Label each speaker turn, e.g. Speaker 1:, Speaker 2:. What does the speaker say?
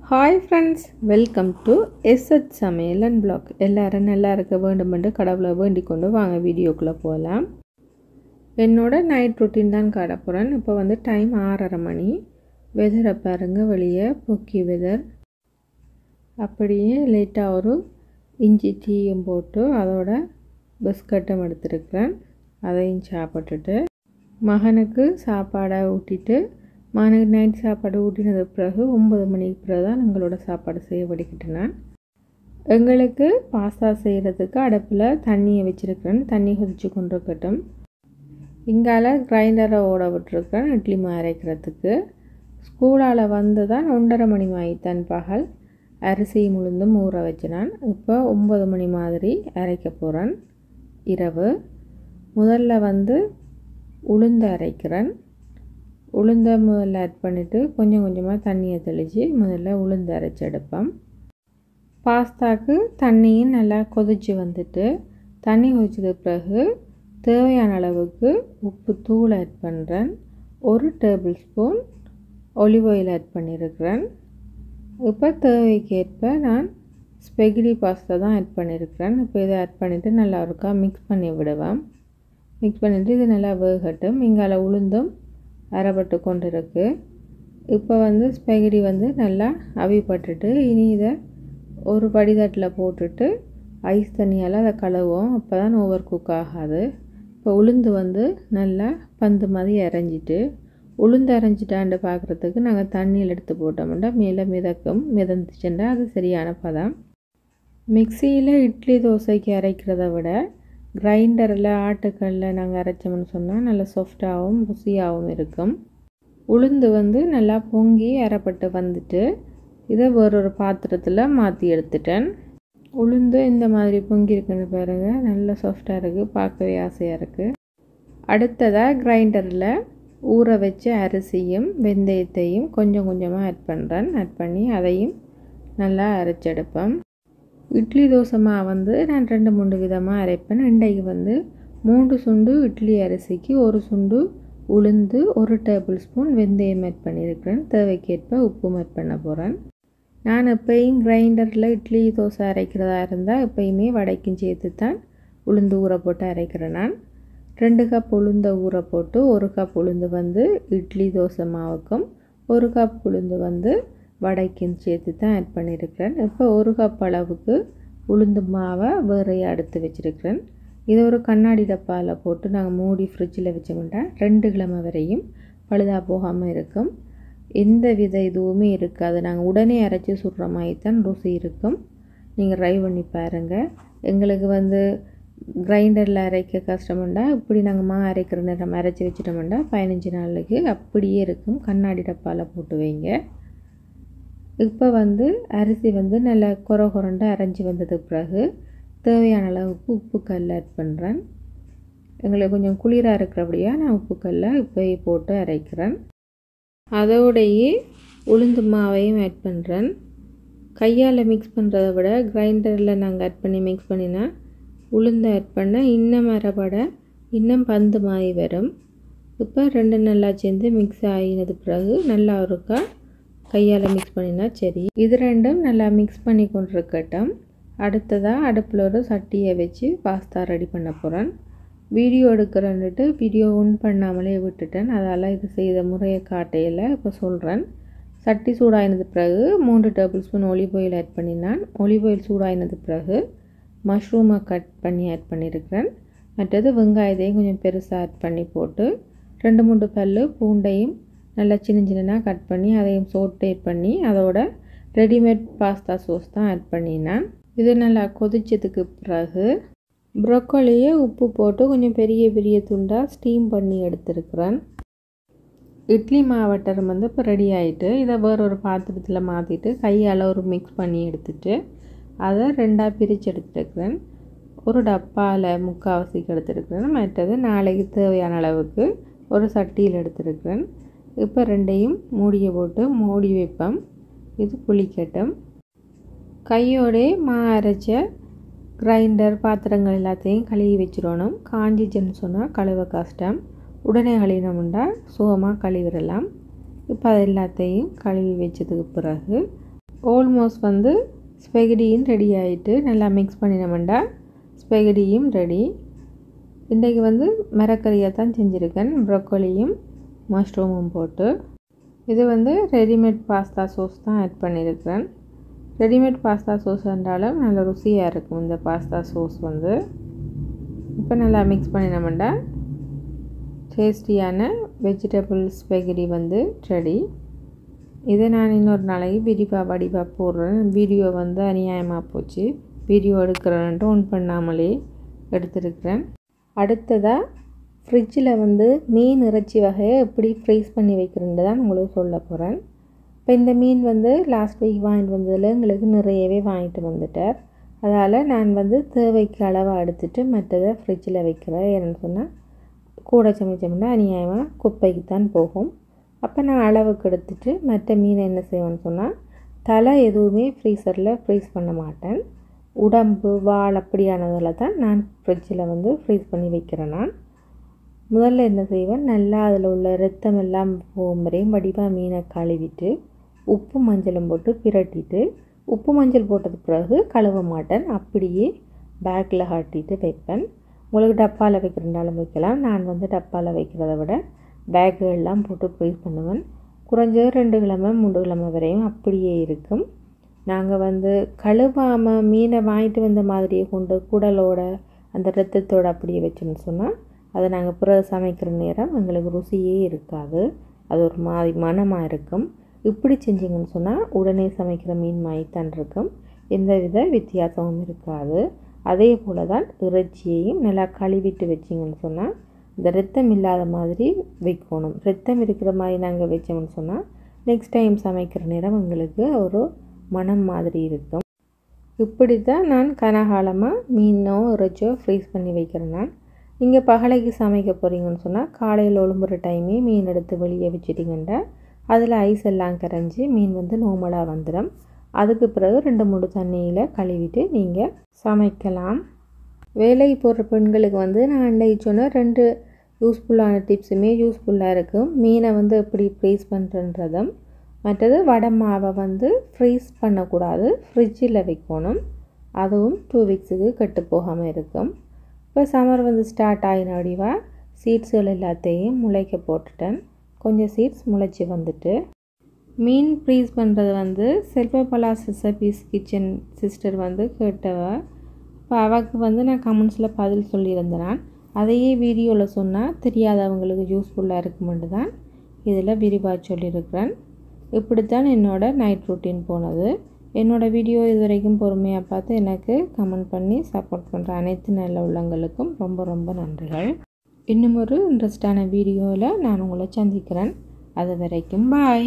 Speaker 1: Hi friends, welcome to SH சமையல் and black. எல்லோரும் நல்லா இருக்க வேண்டுமென்று கடவுளை வேண்டிக் கொண்டு வாங்க வீடியோக்குள்ளே போகலாம். என்னோட நைட் ரொட்டீன் தான் காட்ட போகிறேன். இப்போ டைம் 6:30 மணி. வெதரை பாருங்கள், வெளியே பொக்கி வெதர். அப்படியே லேட்டாக ஒரு இஞ்சி டீயும் போட்டு அதோட பிஸ்கட்டும் எடுத்துருக்கிறேன். அதையும் சாப்பிட்டுட்டு மகனுக்கு சாப்பாடை ஊட்டிட்டு மகனுக்கு நைட் சாப்பாடு ஊட்டினது பிறகு 9 மணிக்கு பிறகு தான் எங்களோட சாப்பாடு செய்ய வடிக்கிட்டேன். எங்களுக்கு பாஸ்தா செய்கிறதுக்கு அடுப்பில் தண்ணியை வச்சுருக்கிறேன். தண்ணி கொதிச்சு கொண்டிருக்கட்டும். இங்கால கிரைண்டரை ஓட விட்டுருக்கேன் இட்லி மாவு அரைக்கிறதுக்கு. ஸ்கூலால் வந்து தான் 1:30 மணி ஆகித்தான் பகல். அரிசி உளுந்தும் ஊற வச்சினான். இப்போ 9 மணி மாதிரி அரைக்க போகிறேன். இரவு முதல்ல உளுந்து அரைக்கிறேன். உளுந்தை முதல்ல ஆட் பண்ணிவிட்டு கொஞ்சம் கொஞ்சமாக தண்ணியை தெளித்து முதல்ல உளுந்து அரைச்சி எடுப்பேன். பாஸ்தாவுக்கு தண்ணியும் நல்லா கொதித்து வந்துட்டு தண்ணி கொதிச்சது பிறகு தேவையான அளவுக்கு உப்பு தூள் ஆட் பண்ணுறேன். 1 tablespoon olive oil add பண்ணியிருக்கிறேன். இப்போ தேவைக்கேற்ப நான் ஸ்பெகடி பாஸ்தா தான் ஆட் பண்ணியிருக்கிறேன். இப்போ இதை ஆட் பண்ணிவிட்டு நல்லா இருக்கா மிக்ஸ் பண்ணி விடுவேன். மிக்ஸ் பண்ணிவிட்டு இது நல்லா வேகட்டும். இங்கால உளுந்தும் அரைப்பட்டு கொண்டு இருக்குது. இப்போ ஸ்பெகடி நல்லா அவிப்பட்டுட்டு இனி இதை ஒரு படிதட்டில் போட்டுட்டு ஐஸ் தண்ணியால் அதை கழுவோம். அப்போ தான் ஓவர் குக் ஆகாது. இப்போ உளுந்து நல்லா பந்து மாதிரி அரைஞ்சிட்டு உளுந்து அரைஞ்சிட்டாண்டு பார்க்குறதுக்கு நாங்கள் தண்ணியில் எடுத்து போட்டோம்னா மேலே மிதந்துச்சுண்டா அது சரியான பதம். மிக்சியில் இட்லி தோசைக்கு அரைக்கிறத விட கிரைண்டரில் ஆட்டுக்கல்லில் நாங்கள் அரைச்சோம்னு சொன்னால் நல்லா சாஃப்டாகவும் ருசியாகவும் இருக்கும். உளுந்து நல்லா பொங்கி அரைப்பட்டு வந்துட்டு இதை ஒரு பாத்திரத்தில் மாற்றி எடுத்துட்டேன். உளுந்து இந்த மாதிரி பொங்கி இருக்குன்னு பாருங்கள், நல்லா சாஃப்டாக இருக்குது, பார்க்கவே ஆசையாக இருக்குது. அடுத்ததாக கிரைண்டரில் ஊற வச்ச அரிசியும் வெந்தயத்தையும் கொஞ்சம் கொஞ்சமாக ஆட் பண்ணுறேன். ஆட் பண்ணி அதையும் நல்லா அரைச்செடுப்பேன். இட்லி தோசை மாவு நான் 2-3 விதமாக அரைப்பேன். இன்றைக்கு 3 சுண்டு இட்லி அரிசிக்கு 1 சுண்டு உளுந்து 1 டேபிள் ஸ்பூன் வெந்தயம் ஆட் பண்ணியிருக்கிறேன். தேவைக்கேற்ப உப்பும் ஆட் பண்ண போகிறேன். நான் எப்பயும் கிரைண்டரில் இட்லி தோசை அரைக்கிறதா இருந்தால் எப்பயுமே வடைக்கும் சேர்த்து தான் உளுந்து ஊற போட்டு அரைக்கிறேன். நான் 2 கப் உளுந்தை ஊற போட்டு 1 கப் உளுந்து இட்லி தோசை மாவுக்கும் 1 கப் உளுந்து வடைக்கும் சேர்த்து தான் ஆட் பண்ணியிருக்கிறேன். இப்போ 1 கப் அளவுக்கு உளுந்து மாவை வேறையாக எடுத்து வச்சுருக்கிறேன். இதை ஒரு கண்ணாடி டப்பாவில் போட்டு நாங்கள் மூடி ஃப்ரிட்ஜில் வச்சோம்னா 2 கிழமை வரையும் பழுதாக போகாமல் இருக்கும். எந்த வித இதுவுமே இருக்காது. நாங்கள் உடனே அரைச்சி சுடுற மாதிரி தான் ருசி இருக்கும். நீங்கள் ட்ரை பண்ணி பாருங்கள். எங்களுக்கு கிரைண்டரில் அரைக்க கஷ்டமுண்டா இப்படி நாங்கள் மாவு அரைக்கிற நேரம் அரைச்சி வச்சிட்டோம்னா 15 நாளுக்கு அப்படியே இருக்கும். கண்ணாடி டப்பாவில் போட்டு வைங்க. இப்போ அரிசி நல்லா கொரண்டு அரைஞ்சி வந்ததுக்கு பிறகு தேவையான அளவுக்கு உப்பு கல் ஆட் பண்ணுறேன். எங்களுக்கு கொஞ்சம் குளிராக இருக்கிறபடியா நான் உப்பு கல்லை இப்போ போட்டு அரைக்கிறேன். அதோடையே உளுந்து மாவையும் ஆட் பண்ணுறேன். கையால் மிக்ஸ் பண்ணுறத விட கிரைண்டரில் நாங்கள் ஆட் பண்ணி மிக்ஸ் பண்ணினா உளுந்து ஆட் பண்ண இன்னும் அரைப்பட இன்னும் பந்து மாதிரி வரும். இப்போ 2 நல்லா சேர்ந்து மிக்ஸ் ஆகினது பிறகு நல்லா இருக்கா கையால் மிக்ஸ் பண்ணினா சரி. இது 2ம் நல்லா மிக்ஸ் பண்ணி கொண்டிருக்கட்டும். அடுத்ததாக அடுப்பில் ஒரு சட்டியை வச்சு பாஸ்தா ரெடி பண்ண போகிறேன். வீடியோ எடுக்கிறேன்னுட்டு வீடியோ ஒன் பண்ணாமலே விட்டுட்டேன். அதால் இது செய்த முறையை காட்டையில் இப்போ சொல்கிறேன். சட்டி சூடாயினது பிறகு 3 tablespoon olive oil add பண்ணினான். ஒலிவ் ஆயில் சூடாயினது பிறகு மஷ்ரூமை கட் பண்ணி ஆட் பண்ணியிருக்கிறேன். மற்றது வெங்காயத்தையும் கொஞ்சம் பெருசாக ஆட் பண்ணி போட்டு 2-3 பல் பூண்டையும் நல்லா சின்ன கட் பண்ணி அதையும் சோட்டேட் பண்ணி அதோட ரெடிமேட் பாஸ்தா சோஸ் தான் ஆட் பண்ணினேன். இது நல்லா கொதிச்சதுக்கு பிறகு ப்ரோக்கோலியை உப்பு போட்டு கொஞ்சம் பெரிய பெரிய துண்டாக ஸ்டீம் பண்ணி எடுத்துருக்கிறேன். இட்லி மாவட்டரம் இப்போ ரெடி ஆகிட்டு இதை வேறொரு பாத்திரத்தில் மாற்றிட்டு கையால் ஒரு மிக்ஸ் பண்ணி எடுத்துட்டு அதை 2ஆக பிரித்து எடுத்துருக்கிறேன். ஒரு டப்பாவில் முக்கால்வாசிக்கு எடுத்துருக்கிறேன். மற்றது நாளைக்கு தேவையான அளவுக்கு ஒரு சட்டியில் எடுத்துருக்கிறேன். இப்போ 2ஐயும் மூடியை போட்டு மூடி வைப்பேன். இது புளிக்கட்டும். கையோடே அரைச்ச கிரைண்டர் பாத்திரங்கள் எல்லாத்தையும் கழுவி வச்சிடணும். காஞ்சிச்சுன்னு சொன்னால் கழுவ கஷ்டம். உடனே கழுவினோம்னா சுகமாக கழுவிடலாம். இப்போ அது எல்லாத்தையும் கழுவி வச்சதுக்கு பிறகு ஆல்மோஸ்ட் வந்து ஸ்பெகடியும் ரெடி ஆகிட்டு நல்லா மிக்ஸ் பண்ணினோம்டா ஸ்பெகடியும் ரெடி. இன்றைக்கு வந்து மரக்கறியாக தான் செஞ்சுருக்கேன், ப்ரொக்கோலியும் மஷ்ரூமும் போட்டு. இது வந்து ரெடிமேட் பாஸ்தா சோஸ் தான் ஆட் பண்ணியிருக்கிறேன். ரெடிமேட் பாஸ்தா சோஸ் என்றாலும் நல்ல ருசியாக இருக்கும் இந்த பாஸ்தா சோஸ் வந்து. இப்போ நல்லா மிக்ஸ் பண்ணினோம்டா டேஸ்டியான வெஜிடபிள் ஸ்பெகடி வந்து ரெடி. இதை நான் இன்னொரு நாளைக்கு வடிவாக போடுறேன். வீடியோ வந்து அநியாயமாக போச்சு, வீடியோ எடுக்கிறேன்ட்டு ஒன் பண்ணாமலே எடுத்துருக்கிறேன். அடுத்ததாக ஃப்ரிட்ஜில் வந்து மீன் இறைச்சி வகையை எப்படி ஃப்ரீஸ் பண்ணி வைக்கிறேன்னு தான் உங்களுக்கு சொல்ல போகிறேன். இப்போ இந்த மீன் வந்து லாஸ்ட் வீக் வாங்கிட்டு வந்ததில் எங்களுக்கு நிறையவே வாங்கிட்டு வந்துட்டார். அதால் நான் வந்து தேவைக்கு அளவாக எடுத்துகிட்டு மற்றதை ஃப்ரிட்ஜில் வைக்கிறேன். ஏன்னு சொன்னால் கூட சமைச்சோம்னா அநியாயமாக குப்பைக்கு தான் போகும். அப்போ நான் அளவுக்கு எடுத்துகிட்டு மற்ற மீனை என்ன செய்வேன்னு சொன்னால் தலை எதுவுமே ஃப்ரீசரில் ஃப்ரீஸ் பண்ண மாட்டேன். உடம்பு வால் அப்படியானதில் தான் நான் ஃப்ரிட்ஜில் வந்து ஃப்ரீஸ் பண்ணி வைக்கிறேன். நான் முதல்ல என்ன செய்வேன், நல்லா அதில் உள்ள ரத்தம் எல்லாம் போகும் வரையும் வடிவாக மீனை கழுவிட்டு உப்பு மஞ்சளும் போட்டு பிரட்டிட்டு, உப்பு மஞ்சள் போட்டது பிறகு கழுவ மாட்டேன், அப்படியே பேக்கில் காட்டிட்டு வைப்பேன். உங்களுக்கு டப்பாவில் வைக்கிறனாலும் வைக்கலாம். நான் வந்து டப்பாவில் வைக்கிறத விட பேக்குகள்லாம் போட்டு ஃப்ரீஸ் பண்ணுவேன். குறைஞ்சது 2 கிழமை 3 கிழமை வரையும் அப்படியே இருக்கும். நாங்கள் வந்து கழுவாமல் மீனை வாங்கிட்டு வந்த மாதிரியே கொண்டு குடலோட அந்த ரத்தத்தோடு அப்படியே வச்சோம்னு சொன்னால் அதை நாங்கள் பிறகு சமைக்கிற நேரம் எங்களுக்கு ருசியே இருக்காது, அது ஒரு மாதிரி மனமாக இருக்கும். இப்படி செஞ்சிங்கன்னு சொன்னால் உடனே சமைக்கிற மீன் மாய்த்தான் இருக்கும், எந்த வித வித்தியாசமும் இருக்காது. அதே போல் தான் இறைச்சியையும் நல்லா கழுவிட்டு வச்சிங்கன்னு சொன்னால் இந்த ரத்தம் இல்லாத மாதிரி வைக்கணும். ரத்தம் இருக்கிற மாதிரி நாங்கள் வச்சோம்னு சொன்னால் நெக்ஸ்ட் டைம் சமைக்கிற நேரம் எங்களுக்கு ஒரு மனம் மாதிரி இருக்கும். இப்படி தான் நான் கனகாலமாக மீனோ இறைச்சோ ஃப்ரீஸ் பண்ணி வைக்கிறேன். நான் நீங்கள் பகலைக்கு சமைக்க போகிறீங்கன்னு சொன்னால் காலையில் ஒழும்புற டைமே மீன் எடுத்து வெளியே வச்சுட்டிங்கன்னா அதில் ஐஸ் எல்லாம் கரைஞ்சி மீன் வந்து நார்மலாக வந்துடும். அதுக்கு பிறகு 2-3 தண்ணியில் கழுவிட்டு நீங்கள் சமைக்கலாம். வேலைக்கு போகிற பெண்களுக்கு வந்து நான் அன்றைக்கு சொன்ன 2 யூஸ்ஃபுல்லான டிப்ஸுமே யூஸ்ஃபுல்லாக இருக்கும். மீனை வந்து எப்படி ஃப்ரீஸ் பண்ணுறன்றதும், மற்றது வடை மாவை வந்து ஃப்ரீஸ் பண்ணக்கூடாது, ஃப்ரிட்ஜில் வைக்கணும். அதுவும் 2 வீக்ஸுக்கு கெட்டு போகாமல் இருக்கும். இப்போ சம்மர் வந்து ஸ்டார்ட் ஆகின வடிவாக சீட்ஸுகள் எல்லாத்தையும் முளைக்க போட்டுட்டேன். கொஞ்சம் சீட்ஸ் முளைச்சி வந்துட்டு மீன் ஃப்ரீஸ் பண்ணுறது வந்து செல்வபலா ரெசிபீஸ் கிச்சன் சிஸ்டர் வந்து கேட்டவ. இப்போ அவளுக்கு வந்து நான் கமெண்ட்ஸில் பதில் சொல்லியிருந்தேன். அதையே வீடியோவில் சொன்னால் தெரியாதவங்களுக்கு யூஸ்ஃபுல்லாக இருக்குமென்று தான் இதில் விரிவாக சொல்லியிருக்கிறேன். இப்படித்தான் என்னோடய நைட் ரொட்டீன் போனது. என்னோடய வீடியோ இது வரைக்கும் பொறுமையாக பார்த்து எனக்கு கமெண்ட் பண்ணி சப்போர்ட் பண்ணுற அனைத்து நல்ல உள்ளங்களுக்கும் ரொம்ப ரொம்ப நன்றிகள். இன்னும் ஒரு இன்ட்ரெஸ்டான வீடியோவில் நான் உங்களை சந்திக்கிறேன். அது வரைக்கும் பாய்.